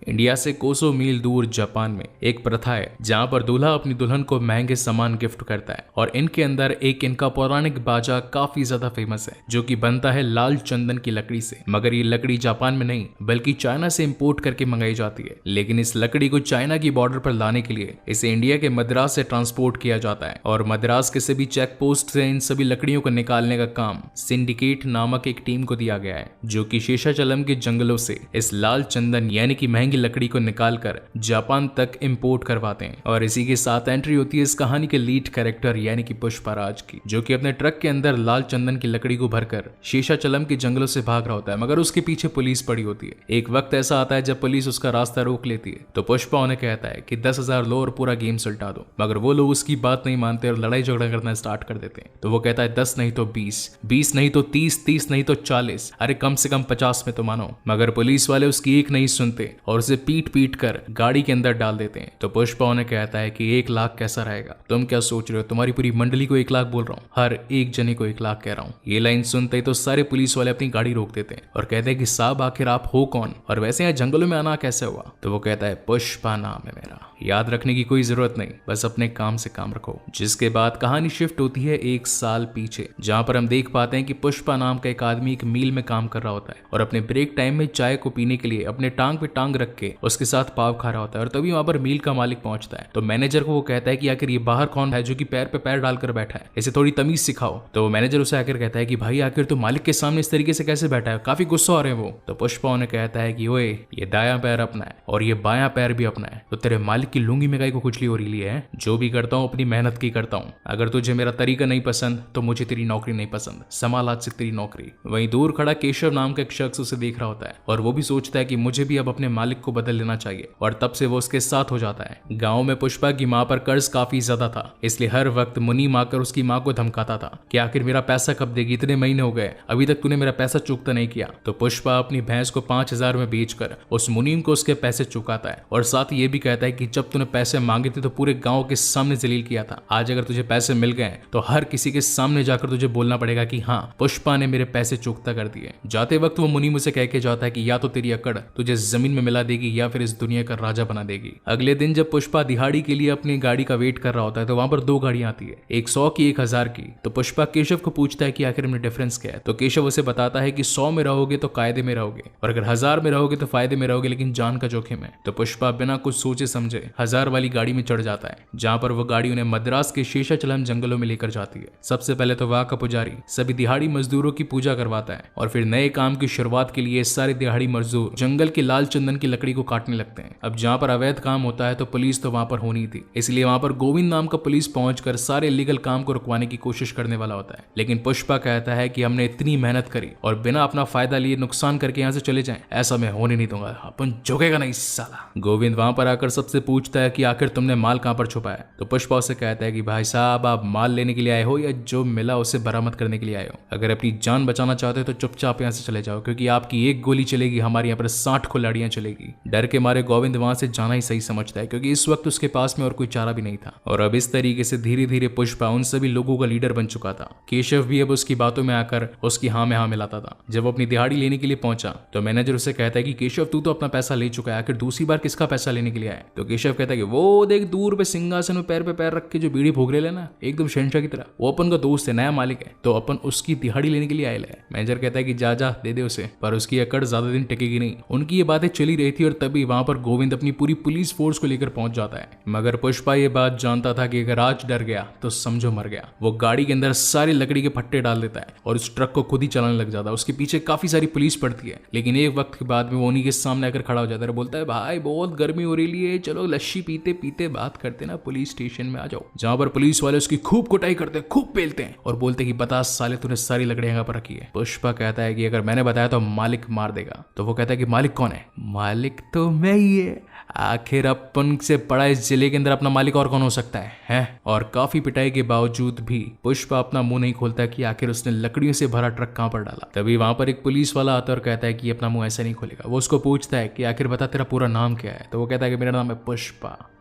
India से कोसों मील दूर जापान में एक प्रथा है जहाँ पर दूल्हा अपनी दुल्हन को महंगे सामान गिफ्ट करता है और इनके अंदर एक इनका पौराणिक बाजा काफी ज्यादा फेमस है जो कि बनता है लाल चंदन की लकड़ी से। मगर ये लकड़ी जापान में नहीं बल्कि चाइना से इंपोर्ट करके मंगाई जाती है। लेकिन इस लकड़ी को चाइना की बॉर्डर पर लाने के लिए इसे इंडिया के मद्रास से ट्रांसपोर्ट किया जाता है और मद्रास के सभी चेक पोस्ट से इन सभी लकड़ियों को निकालने का काम सिंडिकेट नामक एक टीम को दिया गया है जो कि शेषाचलम के जंगलों से इस लाल चंदन यानी कि महंगी लकड़ी को निकालकर जापान तक इंपोर्ट करवाते हैं। और इसी के साथ एंट्री होती है इस कहानी के लीड कैरेक्टर यानी कि पुष्पराज की, जो कि अपने ट्रक के अंदर लाल चंदन की लकड़ी को भरकर शेषाचलम के जंगलों से भाग रहा होता है। मगर उसके पीछे पुलिस पड़ी होती है। एक वक्त ऐसा आता है जब पुलिस उसका रास्ता रोक लेती है तो पुष्पा उन्हें कहता है कि 10,000 लो और पूरा गेम सुलटा दो। मगर वो लोग उसकी बात नहीं मानते और लड़ाई झगड़ा करना स्टार्ट कर देते हैं। तो वो कहता है 10 नहीं तो 20, 20 नहीं तो 30, 30 नहीं तो 40, अरे कम से कम 50 में तो मानो। मगर पुलिस वाले उसकी एक नहीं सुनते और उसे पीट पीट कर गाड़ी के अंदर डाल देते हैं। तो पुष्पा उन्हें कहता है कि 1 लाख कैसा रहेगा, तुम क्या सोच रहे हो, तुम्हारी पूरी मंडली को 1 लाख बोल रहा हूँ, हर एक जने को 1 लाख कह रहा हूँ। ये लाइन सुनते ही तो सारे पुलिस वाले अपनी गाड़ी रोक देते हैं और कहते हैं कि साहब आखिर आप हो कौन और वैसे यहाँ जंगलों में आना कैसे हुआ। तो वो कहता है पुष्पा नाम है मेरा, याद रखने की कोई जरूरत नहीं, बस अपने काम से काम रखो। जिसके बाद कहानी शिफ्ट होती है 1 साल पीछे, जहां पर हम देख पाते हैं कि पुष्पा नाम का एक आदमी एक मील में काम कर रहा होता है और अपने ब्रेक टाइम में चाय को पीने के लिए अपने टांग पे टांग रख के उसके साथ पाव खा रहा होता है। और तभी वहां पर मील का मालिक पहुंचता है। तो मैनेजर को वो कहता है कि आखिर ये बाहर कौन है जो कि पैर पे पैर डालकर बैठा है, इसे थोड़ी तमीज सिखाओ। तो मैनेजर उसे आकर कहता है कि भाई आखिर तो मालिक के सामने इस तरीके से कैसे बैठा है, काफी गुस्सा हो रहे हैं वो। तो पुष्पा उन्हें कहता है कि ओए ये दायां पैर अपना है और ये बायां पैर भी अपना है, तो तेरे मालिक की लुंगी में गाय को खुजली हो रही है। जो भी करता हूँ अपनी मेहनत की करता हूँ, अगर तुझे मेरा तरीका नहीं पसंद तो मुझे तेरी नौकरी नहीं पसंद, संभाल आज से तेरी नौकरी। वहीं दूर खड़ा केशव नाम का एक शख्स उसे देख रहा होता है और वो भी सोचता है कि मुझे भी अब अपने मालिक को बदल लेना चाहिए और तब से वो उसके साथ हो जाता है। गाँव में पुष्पा की माँ पर कर्ज काफी ज्यादा था, इसलिए हर वक्त मुनीम आकर उसकी माँ को धमकाता था कि आखिर मेरा पैसा कब देगी, इतने महीने हो गए अभी तक तूने मेरा पैसा चुकता नहीं किया। तो पुष्पा अपनी भैंस को 5,000 में बेचकर उस मुनीम को उसके पैसे चुकाता है और साथ ये भी कहता है कि जब तूने पैसे मांगे थे तो पूरे गांव के सामने जलील किया था, आज अगर तुझे पैसे मिल गए तो हर किसी के सामने जाकर तुझे बोलना पड़ेगा कि हाँ पुष्पा ने मेरे पैसे चुकता कर दिए। जाते वक्त वो मुनीम उसे कह के जाता है कि या तो तेरी अकड़ तुझे जमीन में मिला देगी या फिर इस दुनिया का राजा बना देगी। अगले दिन जब पुष्पा दिहाड़ी के लिए अपनी गाड़ी का वेट कर रहा होता है तो वहां पर 2 गाड़ियां आती है, एक 100 की एक 1000 की। तो पुष्पा केशव को पूछता है कि आखिर में डिफरेंस क्या है। तो केशव उसे बताता है कि 100 में रहोगे तो कायदे में रहोगे और अगर 1000 में रहोगे तो फायदे में रहोगे, लेकिन जान का जोखिम है। तो पुष्पा बिना कुछ सोचे समझे 1000 वाली गाड़ी में चढ़ जाता है, जहां पर वो गाड़ी उन्हें मद्रास के शेषाचलम जंगलों में लेकर जाती है। सबसे पहले तो वहां का पुजारी सभी दिहाड़ी मजदूरों की पूजा करवाता है और फिर नए काम की शुरुआत के लिए सारे दिहाड़ी मजदूर जंगल की लाल चंदन की लकड़ी को काटने लगते हैं। अब जहां पर अवैध काम होता है तो पुलिस तो वहां पर होनी थी, इसलिए वहां पर गोविंद नाम का पुलिस पहुंचकर सारे लीगल काम को रुकवाने की कोशिश करने वाला होता है। लेकिन पुष्पा कहता है कि हमने इतनी मेहनत करी और बिना अपना फायदा लिए नुकसान करके यहाँ से चले जाएं, ऐसा मैं होने नहीं दूंगा, अपन झुकेगा नहीं साला। गोविंद वहां पर आकर सबसे पूछता है कि आखिर तुमने माल कहां पर छुपाया। तो पुष्पा उसे कहता है कि भाई साहब आप माल लेने के लिए आए हो या जो मिला उसे बरामद करने के लिए आए हो, अगर अपनी जान बचाना चाहते हो तो चुपचाप यहाँ से चले जाओ, क्योंकि आपकी एक गोली चलेगी हमारे यहाँ पर 60 खुलाड़ियां चलेगी। डर के मारे गोविंद वहां से जाना ही सही समझता है, क्योंकि इस वक्त उसके पास में और कोई चारा भी नहीं था। और अब इस तरीके से धीरे धीरे पुष्पा उन सभी लोगों का लीडर बन चुका था। केशव भी अब उसकी बातों में आकर उसकी हाँ में हाँ मिलाता था। जब वो अपनी दिहाड़ी लेने के लिए पहुंचा तो मैनेजर उसे कहता है कि केशव तू तो अपना पैसा ले चुका है, आखिर दूसरी बार किसका पैसा लेने के लिए आया। तो केशव कहता है कि वो देख दूर पे सिंहासन में पैर पे पैर रख के जो बीड़ी भोग रहे ना एकदम शहंशाह की तरह, वो अपन का दोस्त है, नया मालिक है, तो अपन उसकी दिहाड़ी लेने के लिए आए है। मैनेजर कहता है कि जा जा दे दे उसे, पर उसकी अकड़ ज्यादा दिन टिकेगी नहीं। उनकी ये बातें चली रही थी और तभी वहां पर गोविंद अपनी पूरी पुलिस फोर्स को लेकर पहुंच जाता है। मगर पुष्पा ये बात जानता था कि अगर आज डर गया तो समझो मर गया। वो गाड़ी के अंदर सारी लकड़ी के फट्टे डाल देता है और उस ट्रक को खुद ही चलाने लग जाता है। उसके पीछे काफी सारी पुलिस पड़ती है, लेकिन एक वक्त के बाद में वो उन्हीं के सामने आकर खड़ा हो जाता है, बोलता है भाई बहुत गर्मी हो रही है, चलो लस्सी पीते पीते बात करते ना, पुलिस स्टेशन में आ जाओ। जहां पर पुलिस वाले उसकी खूब कुटाई करते हैं, खूब पेलते हैं और बोलते हैं कि बता साले तूने सारी लकड़ियां यहाँ पर रखी है। पुष्पा कहता है कि अगर मैंने बताया तो मालिक मार देगा। तो वो कहता है कि मालिक कौन है। मालिक तो मैं ही है, आखिर अपन से बड़ा इस जिले के अंदर अपना मालिक और कौन हो सकता है? और काफी पिटाई के बावजूद भी पुष्पा अपना मुंह नहीं खोलता कि आखिर उसने लकड़ियों से भरा ट्रक कहां पर डाला। तभी वहां पर एक पुलिस वाला आता है और कहता है कि अपना मुंह ऐसे नहीं खोलेगा। वो उसको पूछता है कि आखिर बता तेरा पूरा नाम क्या है? तो वो कहता है कि मेरा नाम है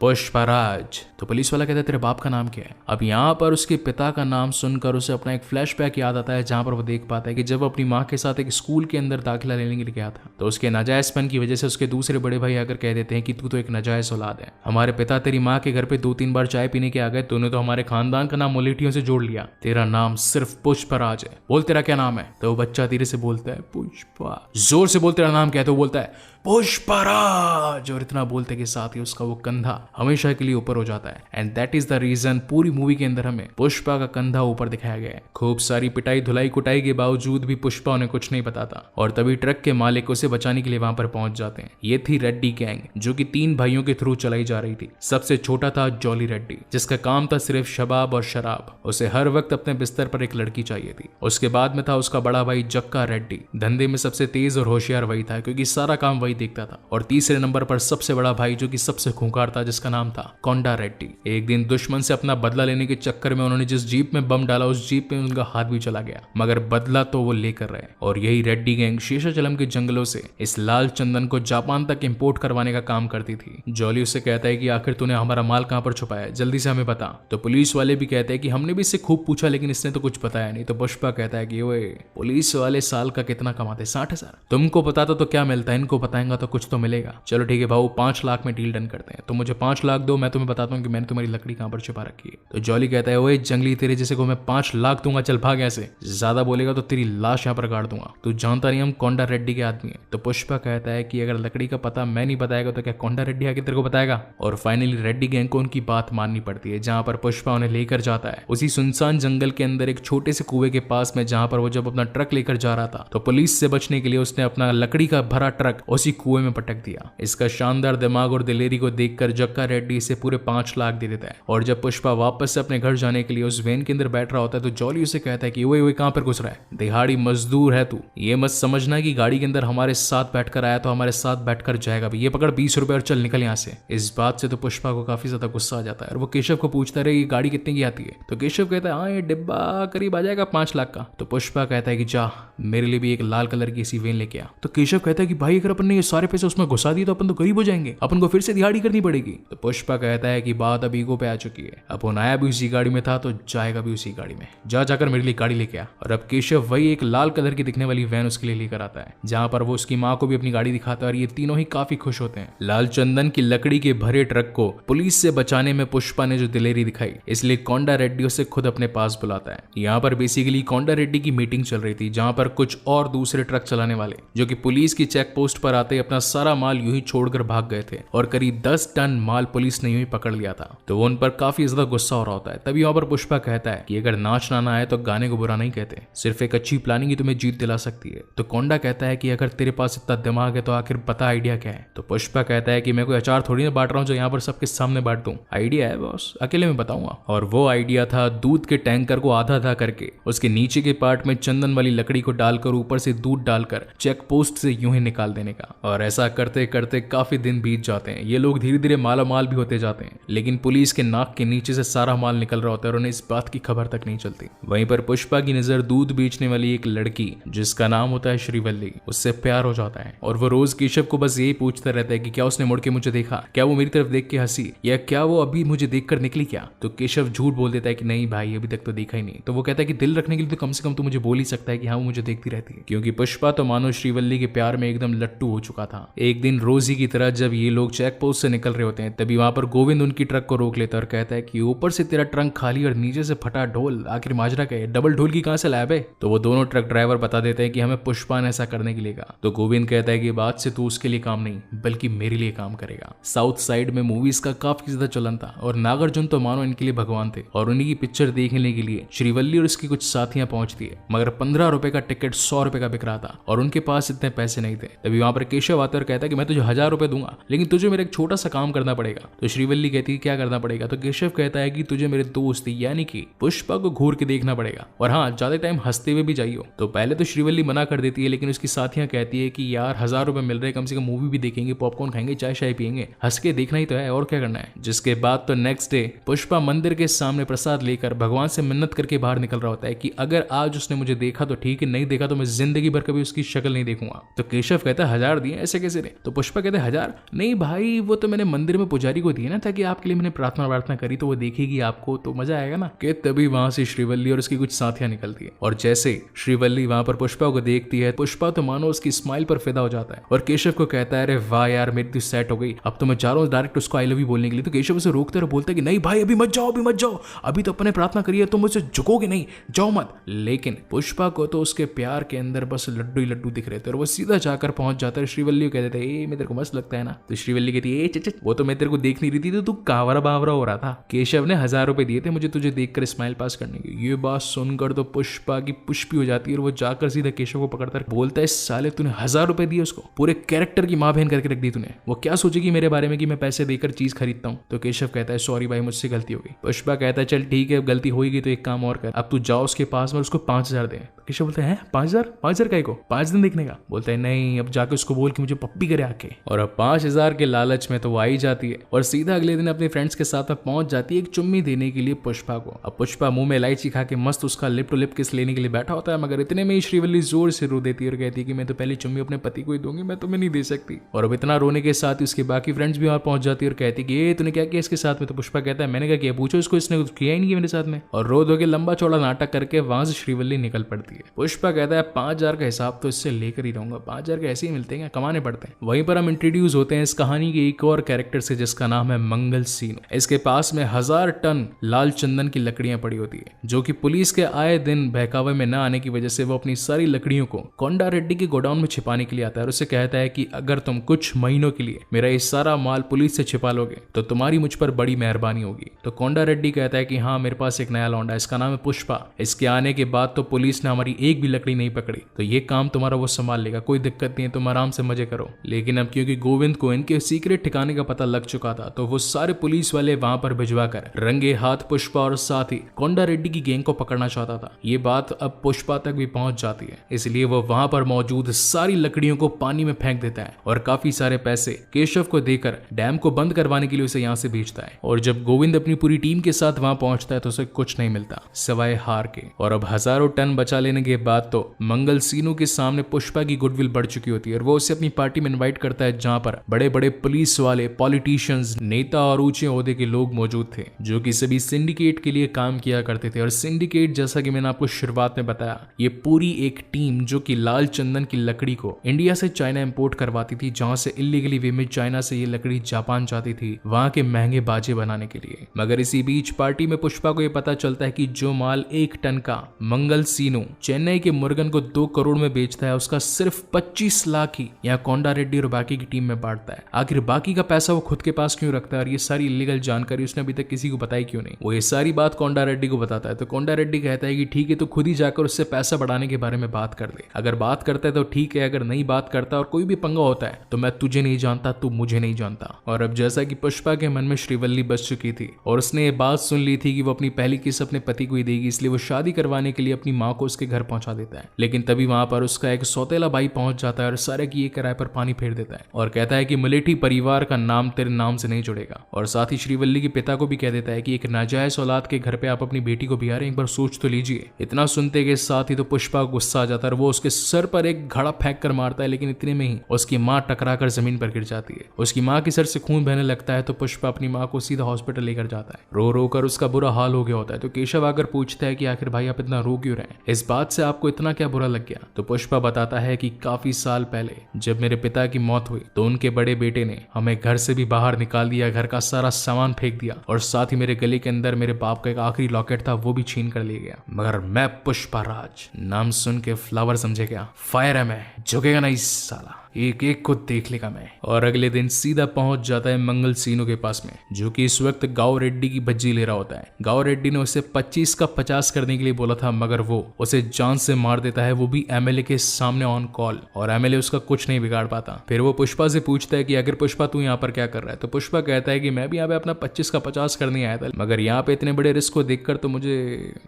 पुष्पराज। तो पुलिस वाला कहता है तेरे बाप का नाम क्या है? अब यहाँ पर उसके पिता का नाम सुनकर उसे अपना एक फ्लैशबैक याद आता है, जहां पर वो देख पाता है कि जब अपनी माँ के साथ एक स्कूल के अंदर दाखिला लेने के लिए गया था तो उसके नाजायजपन की वजह से उसके दूसरे बड़े भाई आकर कह देते हैं कि तू तो एक नाजायज औलाद है। हमारे पिता तेरी माँ के घर पे 2-3 बार चाय पीने के आ गए, तूने तो हमारे खानदान का नाम मुलेठियों से जोड़ लिया। तेरा नाम सिर्फ पुष्पराज है, बोल तेरा क्या नाम है? तो वो बच्चा धीरे से बोलता है पुष्पा। जोर से बोल तेरा नाम क्या है? तो बोलता है पुष्पराज। और इतना बोलते के साथ ही उसका वो कंधा हमेशा के लिए ऊपर हो जाता है। And that is the reason पूरी मूवी के अंदर हमें पुष्पा का कंधा ऊपर दिखाया गया है। खूब सारी पिटाई धुलाई कुटाई के बावजूद भी पुष्पा उन्हें कुछ नहीं बताता और तभी ट्रक के मालिक उसे बचाने के लिए वहां पर पहुंच जाते हैं। ये थी रेड्डी गैंग, जो कि 3 भाइयों के थ्रू चलाई जा रही थी। सबसे छोटा था जॉली रेड्डी, जिसका काम था सिर्फ शबाब और शराब। उसे हर वक्त अपने बिस्तर पर एक लड़की चाहिए थी। उसके बाद में था उसका बड़ा भाई जक्का रेड्डी। धंधे में सबसे तेज और होशियार वही था, क्योंकि सारा काम वही देखता था। और तीसरे नंबर पर सबसे बड़ा भाई, जो कि सबसे खूंखार था, जिसका नाम था कोंडा रेड्डी। एक दिन दुश्मन से अपना बदला लेने के चक्कर में उन्होंने जिस जीप में बम डाला, उस जीप में उनका हाथ भी चला गया, मगर बदला तो वो लेकर रहे। और यही रेड्डी गैंग शेषाचलम के जंगलों से इस लाल चंदन को जापान तक इंपोर्ट करवाने का काम करती थी। जॉली उससे कहता है कि आखिर तूने हमारा माल कहां पर छुपाया है, जल्दी से हमें बता। तो पुलिस वाले भी कहते हैं कि हमने भी इससे खूब पूछा, लेकिन इसने तो कुछ बताया नहीं। तो पुष्पा कहता है कि ओए, पुलिस वाले साल का कितना कमाते? 60,000। तुमको बताता तो क्या मिलता है, इनको बताएंगा तो कुछ तो मिलेगा। चलो ठीक है भाऊ, 5 लाख में डील डन करते हैं। तो मुझे 5 लाख दो, मैं तुम्हें बताता हूँ कि मैंने तुम्हारी लकड़ी कहां पर छुपा रखी है। तो जॉली कहता है ओए जंगली, तेरे जैसे को मैं 5 लाख दूंगा, चल भाग ऐसे। ज्यादा बोलेगा तो तेरी लाश यहाँ पर गाड़ दूंगा। तू जानता नहीं हम कोंडा रेड्डी के आदमी है। तो पुष्पा कहता है कि अगर लकड़ी का पता मैं नहीं बताएगा तो क्या कोंडा रेड्डी आके तेरे को बताएगा? और फाइनली रेड्डी गैंग को उनकी बात माननी पड़ती है, जहां पर पुष्पा उन्हें लेकर जाता है उसी सुनसान जंगल के अंदर एक छोटे से कुएं के पास में, जहां पर वो जब अपना ट्रक लेकर जा रहा था तो पुलिस से बचने के लिए उसने अपना लकड़ी का भरा ट्रक उसी कुएं में पटक दिया। इसका शानदार दिमाग और दिलेरी को देखकर जक्का रेड्डी इसे पूरे 5 लाख दे देता है। और जब पुष्पा वापस से अपने घर जाने के लिए उस वैन के अंदर बैठ रहा होता है तो जॉली उसे कहता है कि ओए कहां पर घुस रहा है? दिहाड़ी मजदूर है तू, ये मत समझना कि गाड़ी के अंदर हमारे साथ बैठकर आया तो हमारे साथ बैठकर जाएगा भी। ये पकड़ 20 रुपए और चल निकल यहाँ से। इस बात से तो पुष्पा को काफी ज्यादा गुस्सा आ जाता है और वो केशव को पूछता है ये गाड़ी कितने की आती है? तो केशव कहता है हाँ, ये डिब्बा करीब आ जाएगा 5 लाख का। तो पुष्पा कहता है कि जा मेरे लिए भी एक लाल कलर की सी वैन लेके आ। तो केशव कहता है कि भाई अगर अपन ने ये सारे पैसे उसमें घुसा दिए तो अपन तो गरीब हो जाएंगे, अपन को फिर से दिहाड़ी करनी पड़ेगी। तो पुष्पा कहता है कि बात अब ईगो पे आ चुकी है, अपन आया भी उसी गाड़ी में था तो जाएगा भी उसी गाड़ी में, जा जाकर मेरे लिए गाड़ी लेके आ। और अब केशव वही एक लाल कलर की दिखने वाली वैन उसके लिए लेकर आता है, जहां पर वो उसकी माँ को भी अपनी गाड़ी दिखाता है और ये तीनों ही काफी खुश होते हैं। लाल चंदन की लकड़ी के भरे ट्रक को पुलिस से बचाने में पुष्पा ने जो दिलेरी दिखाई, इसलिए कोंडा रेड्डी उसे खुद अपने पास बुलाता है। यहाँ पर बेसिकली कोंडा रेड्डी की मीटिंग चल रही थी, जहां पर कुछ और दूसरे ट्रक चलाने वाले जो कि पुलिस की चेक पोस्ट पर आते अपना सारा माल यूं ही छोड़कर भाग गए थे और करीब 10 टन माल पुलिस ने यूं ही पकड़ लिया था। तो वो उन पर काफी ज्यादा गुस्सा हो रहा होता है। तभी वहां पर पुष्पा कहता है कि अगर नाचना ना आए तो गाने को बुरा नहीं कहते, सिर्फ एक अच्छी प्लानिंग ही तुम्हें जीत दिला सकती है। तो कोंडा कहता है कि अगर तेरे पास इतना दिमाग है तो आखिर बता आइडिया क्या है। तो पुष्पा कहता है कि मैं कोई अचार थोड़ी ना बांट रहा हूँ जो यहाँ पर सबके सामने बांट दूं, आइडिया है बॉस, अकेले में बताऊंगा। और वो आइडिया था दूध के टैंकर को आधा आधा करके उसके नीचे के पार्ट में चंदन वाली लकड़ी को डालकर ऊपर से दूध डालकर चेक पोस्ट से यूं ही निकाल देने का। और ऐसा करते करते काफी दिन बीत जाते हैं। ये लोग धीरे धीरे माला माल भी होते जाते हैं, लेकिन पुलिस के नाक के नीचे से सारा माल निकल रहा होता है और उन्हें इस बात की खबर तक नहीं चलती। वहीं पर पुष्पा की नजर दूध बेचने वाली एक लड़की जिसका नाम होता है श्रीवल्ली, उससे प्यार हो जाता है। और वो रोज केशव को बस यही पूछता रहता है कि क्या उसने मुड़ के मुझे देखा, क्या वो मेरी तरफ देख के हंसी, या क्या वो अभी मुझे देखकर निकली क्या। तो केशव झूठ बोल देता है कि नहीं भाई अभी तक तो देखा ही नहीं। तो वो कहता है कि दिल रखने के लिए तो कम से कम तो मुझे बोल ही सकता है कि हाँ वो मुझे देखती रहती है, क्योंकि पुष्पा तो मानो श्रीवल्ली के प्यार में एकदम लट्टू हो चुका था। एक दिन रोजी की तरह जब ये लोग चेक पोस्ट से निकल रहे होते हैं तभी वहां पर गोविंद उनकी ट्रक को रोक लेता है और कहता है कि ऊपर से तेरा ट्रंक खाली और नीचे से फटा ढोल, आखिर माजरा क्या है, डबल ढोल की कहां से लाया है। तो वो दोनों ट्रक ड्राइवर बता देते हैं कि हमें पुष्पा ने ऐसा करने के लिए कहा। तो गोविंद कहता है कि बात से तू उसके लिए काम नहीं बल्कि मेरे लिए काम करेगा। साउथ साइड में मूवीज का काफी ज्यादा चलन था और नागार्जुन तो मानो इनके लिए भगवान थे और उन्हीं की पिक्चर देखने के लिए श्रीवल्ली और उसकी कुछ साथियां पहुंचती है, मगर 15 रुपए का टिकट 100 रुपए का बिक रहा था और उनके पास इतने पैसे नहीं थे। तभी वहां पर केशव आता है और कहता है कि मैं तुझे 1000 रुपए दूंगा, लेकिन तुझे मेरा एक छोटा सा काम करना पड़ेगा। तो श्रीवल्ली कहती है क्या करना पड़ेगा? तो केशव कहता है कि तुझे मेरे दोस्त यानी कि पुष्पा को घूर के देखना पड़ेगा, और हाँ ज्यादा टाइम हंसते हुए भी जाइयो। तो पहले तो श्रीवल्ली मना कर देती है, लेकिन उसकी साथियां कहती है कि यार 1000 रुपए मिल रहे, कम से कम मूवी भी देखेंगे, पॉपकॉर्न खाएंगे, चाय शाय पियेंगे, हंस के देखना ही तो है, और क्या करना है। जिसके बाद तो नेक्स्ट डे पुष्पा मंदिर के सामने प्रसाद लेकर भगवान से मिन्नत करके बाहर निकल रहा होता है कि अगर आज उसने मुझे देखा तो ठीक है, नहीं देखा तो मैं जिंदगी भर कभी उसकी शक्ल नहीं देखूंगा। तो केशव कहता है 1000 दिए, ऐसे कैसे रे? तो पुष्पा कहते हैं 1000 नहीं भाई, वो तो मैंने मंदिर में पुजारी को दिए ना, ताकि आपके लिए मैंने प्रार्थना करी, तो वो देखेगी आपको तो मजा आएगा ना। कि तभी वहां से श्रीवल्ली और उसकी कुछ साथियां निकलती है, और जैसे श्रीवल्ली वहां पर पुष्पा को देखती है, पुष्पा तो मानो उसकी स्माइल पर फिदा हो जाता है और केशव को कहता है अरे वाह यार मेरी तो सेट हो गई, अब तो मैं जा रहा हूँ डायरेक्ट उसको आई लव यू बोलने के लिए। तो केशव उसे रोकता है और बोलता है कि नहीं भाई अभी मत जाओ, अभी तो अपने प्रार्थना करिए, तुम मुझसे झुकोगे नहीं, जाओ मत। लेकिन पुष्पा को तो उसके प्यार के अंदर बस लड्डू ही लड्डू दिख रहे थे और वो सीधा जाकर पहुंच जाता है। श्रीवल्ली को कहते थे मैं तेरे को मस्त लगता है ना? तो श्रीवल्ली कहती है चच वो तो मैं तेरे को देख नहीं रही थी, तो तू कावरा बावरा हो रहा था। केशव ने 1000 रुपए दिए थे मुझे तुझे देखकर स्माइल पास करने की। ये बात सुनकर तो पुष्पा की पुष्पी हो जाती है और वो जाकर सीधा केशव को पकड़ता बोलता है साले तूने 1000 रुपए दिए उसको, पूरे कैरेक्टर की मां बहन करके रख दी तूने, वो क्या सोचेगी मेरे बारे में कि मैं पैसे देकर चीज खरीदता हूँ। तो केशव कहता है सॉरी भाई मुझसे गलती हो गई। पुष्पा कहता है चल ठीक है गलती हो गई तो एक काम और कर, अब तू जाओ उसके पास में उसको 5000 दे। केशव बोलते हैं 5000 का को 5 दिन देखने का? बोलता है नहीं, अब जाके उसको बोल कि मुझे पप्पी करे आके। और अब 5000 के लालच में तो वो आई जाती है और सीधा अगले दिन अपने फ्रेंड्स के साथ में पहुंच जाती है एक चुम्मी देने के लिए पुष्पा को। अब पुष्पा मुंह में इलायची खा के मस्त उसका लिप टू लिप किस लेने के लिए बैठा होता है, मगर इतने में ही श्रीवल्ली जोर से रो देती है और कहती है कि मैं तो पहले चुम्मी अपने पति को ही दूंगी, मैं तुम्हें नहीं दे सकती। और अब इतना रोने के साथ ही उसके बाकी फ्रेंड्स भी वहां पहुंच जाती है और कहती है कि ये तूने क्या किया इसके साथ में? तो पुष्पा कहता है मैंने क्या किया, पूछो इसको, इसने कुछ किया ही नहीं मेरे साथ में। और रो धो के लंबा चौड़ा नाटक करके वहां से श्रीवल्ली निकल पड़ती है। पुष्पा कहता है 5000 का हिसाब तो इससे लेकर ही रहूंगा, 5000 के ऐसे ही मिलते हैं, कमाने पड़ते हैं। वहीं पर हम इंट्रोड्यूस होते हैं इस कहानी के एक और कैरेक्टर से जिसका नाम है मंगल सीनू। इसके पास में 1000 टन लाल चंदन की लकड़ियां पड़ी होती है, जो कि पुलिस के आए दिन बहकावे में न आने की वजह से वो अपनी सारी लकड़ियों को कोंडा रेड्डी के गोडाउन में छिपाने के लिए आता है और उससे कहता है कि अगर तुम कुछ महीनों के लिए मेरा ये सारा माल पुलिस से छिपा लोगे तो तुम्हारी मुझ पर बड़ी मेहरबानी होगी। तो कोंडा रेड्डी कहता है कि हाँ मेरे पास एक नया लौंडा है, इसका नाम है पुष्पा, इसके आने के बाद तो पुलिस ने हमारी एक भी लकड़ी नहीं पकड़ी, तो ये काम तुम्हारा वो संभाल लेगा, कोई दिक्कत नहीं है, तुम आराम से मजे करो। लेकिन अब क्योंकि गोविंद को इनके सीक्रेट ठिकाने का पता लग चुका था, तो वो सारे पुलिस वाले वहां पर भिजवा कर रंगे हाथ पुष्पा और साथ ही कोंडा रेड्डी की गैंग को पकड़ना चाहता था। ये बात अब पुष्पा तक भी पहुंच जाती है, इसलिए वो वहां पर मौजूद सारी लकड़ियों को पानी में फेंक देता है और काफी सारे पैसे केशव को देकर डैम को बंद करवाने के लिए उसे यहाँ से भेजता है। और जब गोविंद अपनी पूरी टीम के साथ वहां पहुंचता है तो उसे कुछ नहीं मिलता सिवाय हार के। और अब हजारों टन बचा लेने के बाद तो मंगल सीनू के सामने पुष्पा की गुडविल बढ़ चुकी होती है और वो उसे अपनी पार्टी में इनवाइट करता है, जहां पर बड़े बड़े पुलिस वाले, पॉलिटिशियंस, नेता और ऊंचे ओहदे के लोग मौजूद थे, जो कि सभी सिंडिकेट के लिए काम किया करते थे। और सिंडिकेट जैसा कि मैंने आपको शुरुआत में बताया, ये पूरी एक टीम जो कि लाल चंदन की लकड़ी को इंडिया से चाइना इंपोर्ट करवाती थी, जहां से इलीगली वे में चाइना से ये लकड़ी जापान जाती थी वहां के महंगे बाजे बनाने के लिए। मगर इसी बीच पार्टी में पुष्पा को यह पता चलता है कि जो माल 1 टन का मंगल सीनू चेन्नई के मुर्गन को 2 करोड़ में बेचता है, उसका सिर्फ 25 लाख ही यहाँ कोंडा रेड्डी और बाकी की टीम में बांटता है। आखिर बाकी का पैसा वो खुद के पास क्यों रखता है और ये सारी इलीगल जानकारी उसने अभी तक किसी को बताई क्यों नहीं? वो ये सारी बात कोंडा रेड्डी को बताता है। तो कोंडा रेड्डी कहता है कि ठीक है तो खुद ही जाकर उससे पैसा बढ़ाने के बारे में बात कर ले, अगर बात करता है तो ठीक है, अगर नहीं बात करता और कोई भी पंगा होता है तो मैं तुझे नहीं जानता, तू मुझे नहीं जानता। और अब जैसा कि पुष्पा के मन में श्रीवल्ली बस चुकी थी और उसने ये बात सुन ली थी कि वो अपनी पहली किस अपने पति को ही देगी, इसलिए वो शादी करवाने के लिए अपनी माँ को उसके घर पहुंचा देता है। लेकिन तभी वहां पर उसका एक सौतेला भाई पहुंच जाता है और सारे की ये किराए पर पानी फेर देता है और कहता है कि मलेठी परिवार का नाम तेरे नाम से नहीं जुड़ेगा। और साथ ही श्रीवल्ली के पिता को भी कह देता है कि एक नाजायज औलाद के घर पे आप अपनी बेटी को बिहार एक बार सोच तो लीजिए। इतना सुनते के साथ ही तो पुष्पा को गुस्सा आ जाता है और वो उसके सर पर एक घड़ा फेंक कर मारता है, लेकिन इतने में ही उसकी माँ टकरा कर जमीन पर गिर जाती है। उसकी माँ के सर से खून बहने लगता है तो पुष्पा अपनी माँ को सीधा हॉस्पिटल लेकर जाता है। रो रो कर उसका बुरा हाल हो गया होता है। तो केशव आकर पूछता है कि आखिर भाई आप इतना रो क्यों रहे हैं, इस बात से आपको इतना क्या बुरा लग गया? तो पुष्पा बताता है कि काफी साल पहले जब मेरे पिता की मौत हुई तो उनके बड़े बेटे ने हमें घर से भी बाहर निकाल दिया, घर का सारा सामान फेंक दिया और साथ ही मेरे गले के अंदर मेरे बाप का एक आखिरी लॉकेट था वो भी छीन कर ले गया। मगर मैं पुष्पा राज नाम सुन के फ्लावर समझे क्या, फायर है मैं, झुकेगा नहीं साला। एक एक को देख लेगा मैं। और अगले दिन सीधा पहुंच जाता है मंगल सीनो के पास में, जो कि इस वक्त गांव रेड्डी की भज्जी ले रहा होता है। गांव रेड्डी ने उसे 25 का 50 करने के लिए बोला था, मगर वो उसे जान से मार देता है, वो भी एमएलए के सामने ऑन कॉल। और एमएलए उसका कुछ नहीं बिगाड़ पाता। फिर वो पुष्पा से पूछता है कि अगर पुष्पा तू यहाँ पर क्या कर रहा है, तो पुष्पा कहता है कि मैं भी यहाँ पे अपना 25 का 50 करने आया था, मगर यहाँ पे इतने बड़े रिस्क को देखकर तो मुझे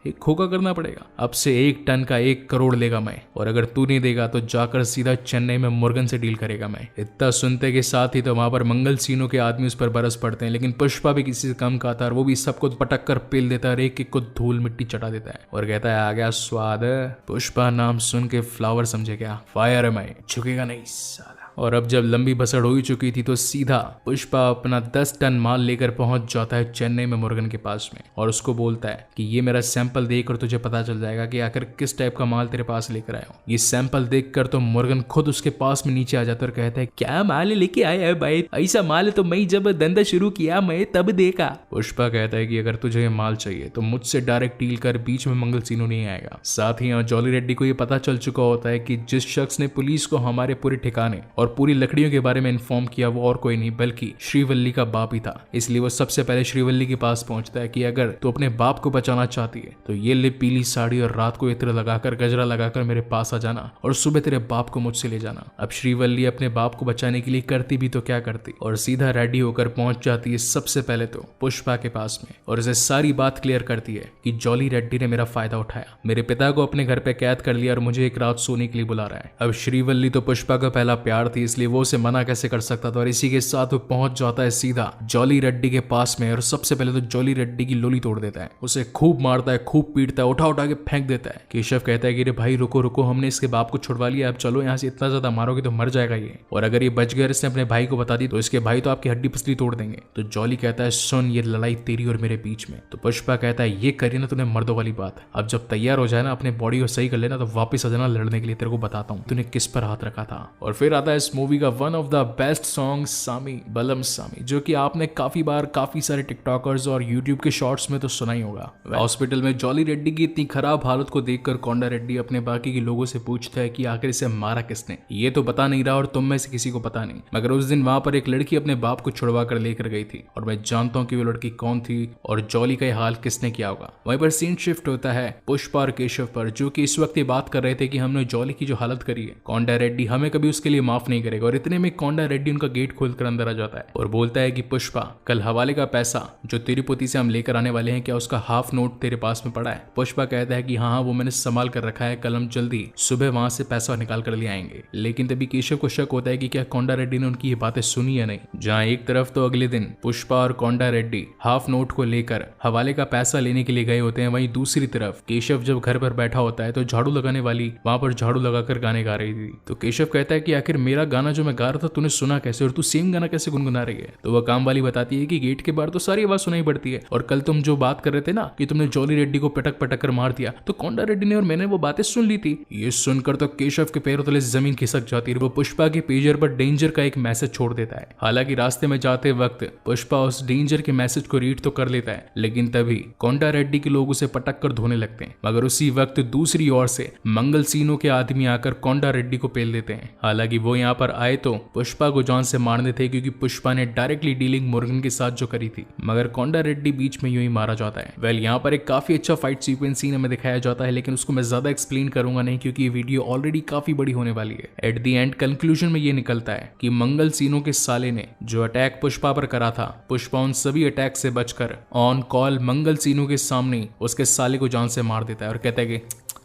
एक खोखा करना पड़ेगा। अब से 1 टन का 1 करोड़ लेगा मैं, और अगर तू नहीं देगा तो जाकर सीधा चेन्नई में मुर्गन से डील करेगा मैं। इतना सुनते के साथ ही तो वहां पर मंगल सीनो के आदमी उस पर बरस पड़ते हैं, लेकिन पुष्पा भी किसी से कम का था, और वो भी सबको पटक कर पेल देता है, एक एक को धूल मिट्टी चटा देता है और कहता है आ गया स्वाद। पुष्पा नाम सुन के फ्लावर समझे क्या, फायर है मैं, झुकेगा नहीं साला। और अब जब लंबी बसड़ हो ही चुकी थी तो सीधा पुष्पा अपना 10 टन माल लेकर पहुंच जाता है चेन्नई में मुर्गन के पास में, और उसको बोलता है कि ये मेरा सैंपल देखकर तुझे पता चल जाएगा कि आखिर किस टाइप का माल तेरे पास लेकर आया हूँ। ये सैंपल देखकर तो मुर्गन खुद उसके पास में नीचे आ जाता है और कहता है क्या माल लेके आया है भाई, ऐसा माल तो मैं जब धंधा शुरू किया मैं तब देखा। पुष्पा कहता है कि अगर तुझे ये माल चाहिए तो मुझसे डायरेक्ट डील कर, बीच में मंगल सीनो नहीं आएगा। साथ ही यहाँ जॉली रेड्डी को ये पता चल चुका होता है कि जिस शख्स ने पुलिस को हमारे पूरे ठिकाने और पूरी लकड़ियों के बारे में इन्फॉर्म किया वो और कोई नहीं बल्कि श्रीवल्ली का बाप ही था। इसलिए वो सबसे पहले श्रीवल्ली के पास पहुंचता है कि अगर तू अपने बाप को बचाना चाहती है तो ये ले पीली साड़ी और रात को इत्र लगाकर गजरा लगाकर मेरे पास आ जाना, और सुबह तेरे बाप को मुझसे ले जाना। अब श्रीवल्ली अपने बाप को बचाने के लिए करती भी तो क्या करती, और सीधा रेडी होकर पहुंच जाती है सबसे पहले तो पुष्पा के पास में, और इसे सारी बात क्लियर करती है कि जॉली रेड्डी ने मेरा फायदा उठाया, मेरे पिता को अपने घर पे कैद कर लिया और मुझे एक रात सोने के लिए बुला रहा है। अब श्रीवल्ली तो पुष्पा का पहला प्यार थी, इसलिए वो उसे मना कैसे कर सकता था। और इसी के साथ वो पहुंच जाता है सीधा जॉली रेड्डी के पास में, और सबसे पहले तो जॉली रेड्डी की लोली तोड़ देता है, उसे खूब मारता है, खूब पीटता है, उठा उठा के फेंक देता है। केशव कहता है कि रे भाई रुको रुको, हमने इसके बाप को छुड़वा लिया, अब चलो यहाँ से, इतना ज्यादा मारोगे तो मर जाएगा ये, और अगर ये बच गया इसने अपने भाई को बता दी तो इसके भाई तो आपकी हड्डी पसली तोड़ देंगे। तो जॉली कहता है सुन, ये लड़ाई तेरी और मेरे बीच में। तो पुष्पा कहता है ये करी ना तूने मर्दों वाली बात, अब जब तैयार हो जाए ना अपने बॉडी को सही कर लेना तो वापस आ जाना लड़ने के लिए, तेरे को बताता हूँ तूने किस पर हाथ रखा था। और फिर आता है इस मूवी का one of the best song सामी बलम सामी, जो कि आपने काफी बार काफी सारे टिकटॉकर्स और यूट्यूब के शॉर्ट्स में तो सुना ही होगा। हॉस्पिटल में जॉली रेड्डी की इतनी खराब हालत को देखकर कोंडा रेड्डी अपने बाकी के लोगों से पूछता है कि आखिर इसे मारा किसने, ये तो बता नहीं रहा और तुम में से किसी को पता नहीं, मगर उस दिन वहां पर एक लड़की अपने बाप को छुड़वा कर लेकर गई थी और मैं जानता हूँ कि वो लड़की कौन थी और जॉली का हाल किसने किया होगा। वहीं पर सीन शिफ्ट होता है पुष्पा और केशव पर, जो कि इस वक्त ये बात कर रहे थे कि हमने जॉली की जो हालत करी है कोंडा रेड्डी हमें कभी उसके लिए माफ नहीं करेगा। और इतने में कोंडा रेड्डी उनका गेट खोलकर अंदर आ जाता है और बोलता है कि पुष्पा कल हवाले का पैसा जो तिरुपति से हम लेकर आने वाले हैं, क्या उसका हाफ नोट तेरे पास में पड़ा है? पुष्पा कहता है कि हाँ वो मैंने संभाल कर रखा है, कल हम जल्दी सुबह वहां से पैसा निकाल कर ले आएंगे। लेकिन तभी केशव को शक होता है कि क्या कोंडा रेड्डी ने उनकी ये बातें सुनी या नहीं। जहाँ एक तरफ तो अगले दिन पुष्पा और कोंडा रेड्डी हाफ नोट को लेकर हवाले का पैसा लेने के लिए गए होते हैं, वहीं दूसरी तरफ केशव जब घर पर बैठा होता है तो झाड़ू लगाने वाली वहां पर झाड़ू लगाकर गाने गा रही थी। तो केशव कहता है कि आखिर मेरा गाना जो मैं गा रहा था तूने सुना कैसे, और तू सेम गाना कैसे गुनगुना रही है? तो वह काम वाली बताती है कि गेट के बाहर तो सारी आवाज सुनाई पड़ती है, और कल तुम जो बात कर रहे थे ना कि तुमने जॉली रेड्डी को पटक पटक कर मार दिया, तो कोंडा रेड्डी ने और मैंने वो बातें सुन ली थी। ये सुनकर तो केशव के पैरों तले जमीन खिसक जाती है। वो पुष्पा के पेजर पर डेंजर का एक मैसेज छोड़ देता है। हालांकि रास्ते में जाते वक्त पुष्पा उस डेंजर के मैसेज को रीड तो कर लेता है, लेकिन तभी कोंडा रेड्डी के लोग उसे पटक कर धोने लगते हैं। मगर उसी वक्त दूसरी ओर से मंगल सीनो के आदमी आकर कोंडा रेड्डी को पेल देते हैं। हालांकि वो यहाँ पर आए तो पुष्पा को जान से मारने थे, क्योंकि पुष्पा ने डायरेक्टली डीलिंग मुर्गन के साथ जो करी थी, मगर कोंडा रेड्डी बीच में यूं ही मारा जाता है। वेल यहाँ पर एक काफी अच्छा फाइट सीक्वेंस सीन हमें दिखाया जाता है, लेकिन उसको मैं ज्यादा एक्सप्लेन करूंगा नहीं क्योंकि ये वीडियो ऑलरेडी काफी बड़ी होने वाली है। एट द एंड कंक्लूजन में ये निकलता है कि मंगल सीनो के साले ने जो अटैक पुष्पा पर करा था, पुष्पा उन सभी अटैक से बचकर ऑन कॉल मंगल सीनो के सामने उसके साले को जान से मार देता है और कहता है कि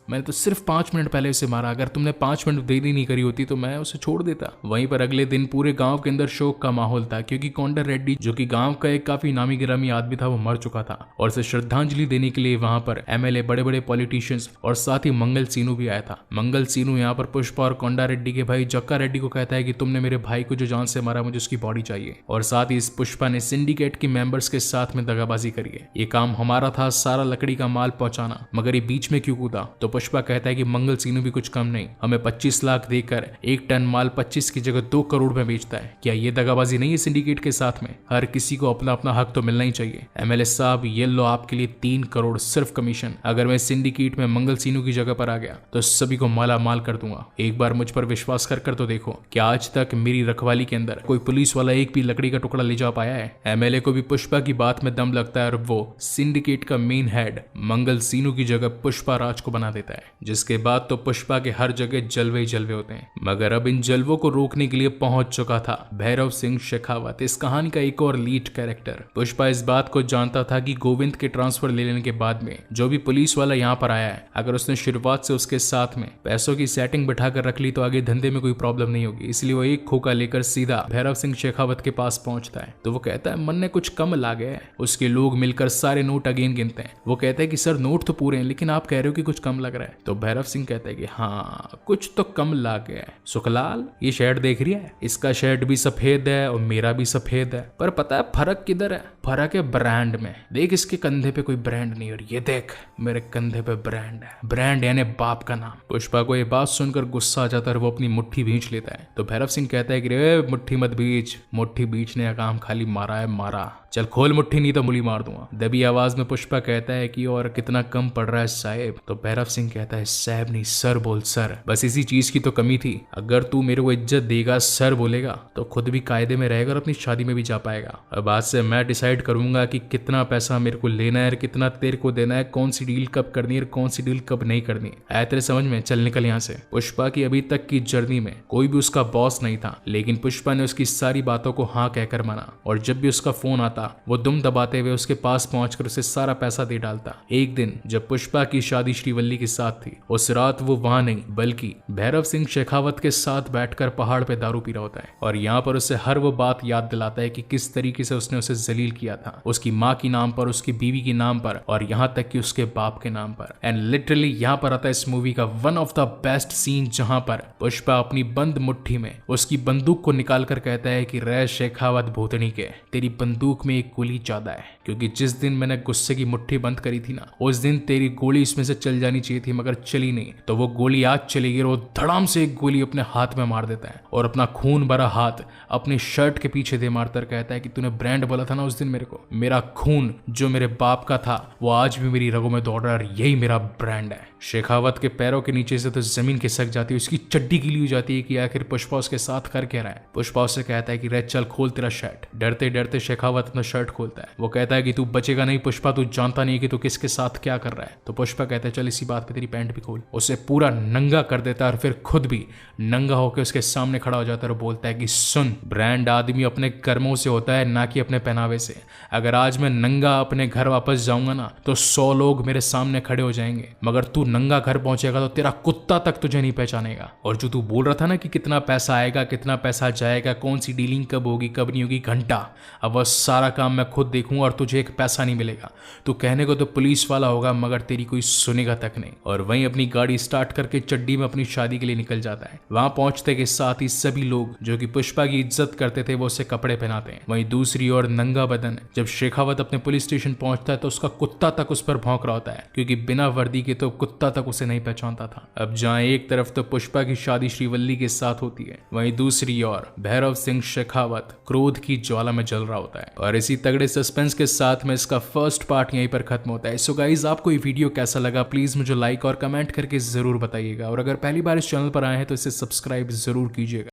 मैंने तो सिर्फ 5 मिनट पहले उसे मारा, अगर तुमने 5 मिनट देरी नहीं करी होती तो मैं उसे छोड़ देता। वहीं पर अगले दिन पूरे गांव के अंदर शोक का माहौल था, क्योंकि कोंडा रेड्डी जो कि गांव का एक काफी नामी गिरामी आदमी था वो मर चुका था, और उसे श्रद्धांजलि देने के लिए वहां पर एमएलए, बड़े बड़े पॉलिटिशियंस और साथ ही मंगल सीनू भी आया था। मंगल सीनू यहाँ पर पुष्पा और कोंडा रेड्डी के भाई जक्का रेड्डी को कहता है कि तुमने मेरे भाई को जो जान से मारा, मुझे उसकी बॉडी चाहिए। और साथ ही इस पुष्पा ने सिंडिकेट के मेंबर्स के साथ में दगाबाजी करी है, ये काम हमारा था, सारा लकड़ी का माल पहुंचाना, मगर ये बीच में क्यों कूदा? तो पुष्पा कहता है कि मंगल सीनू भी कुछ कम नहीं, हमें 25 लाख देकर 1 टन माल 25 की जगह 2 करोड़ में बेचता है। क्या ये दगाबाजी नहीं है सिंडिकेट के साथ में? हर किसी को अपना अपना हक तो मिलना ही चाहिए। एमएलए साहब ये लो आपके लिए 3 करोड़ सिर्फ कमीशन। अगर मैं सिंडिकेट में मंगल सीनू की जगह पर आ गया तो सभी को माला माल कर दूंगा। एक बार मुझ पर विश्वास कर तो देखो, क्या आज तक मेरी रखवाली के अंदर कोई पुलिस वाला एक भी लकड़ी का टुकड़ा ले जा पाया है? एमएलए को भी पुष्पा की बात में दम लगता है और वो सिंडिकेट का मेन हेड मंगल सीनू की जगह पुष्पा राज को बना देता है। जिसके बाद तो पुष्पा के हर जगह जलवे ही जलवे होते हैं। मगर अब इन जलवों को रोकने के लिए पहुंच चुका था भैरव सिंह शेखावत, इस कहानी का एक और लीड कैरेक्टर। पुष्पा इस बात को जानता था कि गोविंद के ट्रांसफर ले लेने के बाद में जो भी पुलिस वाला यहाँ पर आया है, अगर उसने शुरुआत से उसके साथ में पैसों की सेटिंग बिठा कर रख ली तो आगे धंधे में कोई प्रॉब्लम नहीं होगी। इसलिए वो एक खोखा लेकर सीधा भैरव सिंह शेखावत के पास पहुंचता है। तो वो कहता है मन ने कुछ कम ला गया है। उसके लोग मिलकर सारे नोट अगेन गिनते हैं। वो कहता है कि सर नोट तो पूरे हैं लेकिन आप कह रहे हो कि कुछ कम लग रहा है। तो भैरव सिंह कहता है कि हाँ कुछ तो कम ला गया है। सुखलाल ये शर्ट देख रही है, इसका शर्ट भी सफेद है और मेरा भी सफेद है, पर पता है फर्क किधर है? फर्क है ब्रांड में। देख इसके कंधे पे कोई ब्रांड नहीं और ये देख मेरे कंधे पे ब्रांड है। ब्रांड यानी बाप का नाम। पुष्पा को ये बात सुनकर गुस्सा आ जाता है और वो अपनी मुट्ठी भींच लेता है। तो भैरव सिंह कहता है कि रे मुट्ठी मत भींच, मुट्ठी भींचने का काम खाली मारा है मारा, चल खोल मुट्ठी नहीं तो मुली मार दूंगा। दबी आवाज में पुष्पा कहता है कि और कितना कम पड़ रहा है साहेब? तो भैरव सिंह कहता है साहब नहीं सर बोल सर, बस इसी चीज की तो कमी थी। अगर तू मेरे को इज्जत देगा सर बोलेगा तो खुद भी कायदे में रहेगा और अपनी शादी में भी जा पाएगा। अब आज से मैं डिसाइड करूंगा कि कितना पैसा मेरे को लेना है, कितना तेरे को देना है, कौन सी डील कब करनी है, कौन सी डील कब नहीं करनी है। तेरे समझ में? चल निकल यहाँ से। पुष्पा की अभी तक की जर्नी में कोई भी उसका बॉस नहीं था, लेकिन पुष्पा ने उसकी सारी बातों को हाँ कहकर माना और जब भी उसका फोन आता वो दुम दबाते हुए उसके पास पहुंचकर उसे सारा पैसा दे डालता। एक दिन जब पुष्पा की शादी श्रीवल्ली के साथ थी, उस रात वो वहां नहीं बल्कि भैरव सिंह शेखावत के साथ बैठकर पहाड़ पे दारू पी रहा होता है और यहाँ पर उसे हर वो बात याद दिलाता है कि किस तरीके से उसने उसे जलील किया था, उसकी माँ के नाम पर, उसकी बीवी के नाम पर और यहाँ तक कि उसके बाप के नाम पर। एंड लिटरली यहाँ पर आता है इस मूवी का one of the best scene, जहां पर पुष्पा अपनी बंद मुट्ठी में उसकी बंदूक को निकाल कर कहता है कि रे शेखावत भूतनी के, तेरी बंदूक में एक गोली ज्यादा है, क्योंकि जिस दिन मैंने गुस्से की मुट्ठी बंद करी थी ना, उस दिन तेरी गोली इसमें से चल जानी चाहिए थी मगर चली नहीं। तो वो गोली आज चलेगी और वो धड़ाम से एक गोली अपने हाथ में मार देता है और अपना खून भरा हाथ अपनी शर्ट के पीछे दे मारकर कहता है कि तूने ब्रांड बोला था ना उस दिन मेरे को, मेरा खून जो मेरे बाप का था वो आज भी मेरी रगों में दौड़ रहा है और यही मेरा ब्रांड है। शेखावत के पैरों के नीचे से तो जमीन खिसक जाती है, उसकी चड्डी गीली हो जाती है कि आखिर पुष्पा उसके साथ कर क्या रहा है। पुष्पा उससे कहता है कि रे चल खोल तेरा शर्ट। डरते डरते शेखावत अपना शर्ट खोलता है। वो कहता है कि तू बचेगा नहीं पुष्पा, तू जानता नहीं कि तू किसके साथ क्या कर रहा है। तो पुष्पा कहता है चल इसी बात पे तेरी पैंट भी खोल। उसे पूरा नंगा कर देता है और फिर खुद भी नंगा होकर उसके सामने खड़ा हो जाता है और बोलता है कि सुन, ब्रांड आदमी अपने कर्मों से होता है ना कि अपने पहनावे से। अगर आज मैं नंगा अपने घर वापस जाऊंगा ना तो 100 लोग मेरे सामने खड़े हो जाएंगे, मगर तू नंगा घर पहुंचेगा तो तेरा कुत्ता तक तुझे नहीं पहचानेगा। और जो तू बोल रहा था ना कि कितना पैसा आएगा कितना पैसा जाएगा, कौन सी डीलिंग कब होगी कब नहीं होगी, घंटा, अब वह सारा काम मैं खुद देखूंगा और तुझे एक पैसा नहीं मिलेगा। तू कहने को तो पुलिस वाला होगा मगर तेरी कोई सुनेगा तक नहीं। और वहीं अपनी गाड़ी स्टार्ट करके चड्डी में अपनी शादी के लिए निकल जाता है। वहां पहुंचते के साथ ही सभी लोग जो कि पुष्पा की इज्जत करते थे वो उसे कपड़े पहनाते हैं। वहीं दूसरी ओर नंगा बदन जब शेखावत अपने पुलिस स्टेशन पहुंचता है तो उसका कुत्ता तक उस पर भौंक रहा होता है, क्योंकि बिना वर्दी के तो कुत्ता तक उसे नहीं पहचानता था। अब जहां एक तरफ तो पुष्पा की शादी श्रीवल्ली के साथ होती है, वहीं दूसरी ओर भैरव सिंह शेखावत क्रोध की ज्वाला में जल रहा होता है। और इसी तगड़े सस्पेंस के साथ में इसका फर्स्ट पार्ट यहीं पर खत्म होता है। सो गाइस, आपको ये वीडियो कैसा लगा प्लीज मुझे लाइक और कमेंट करके जरूर बताइएगा। और अगर पहली बार इस चैनल पर आए हैं तो इसे सब्सक्राइब जरूर कीजिएगा।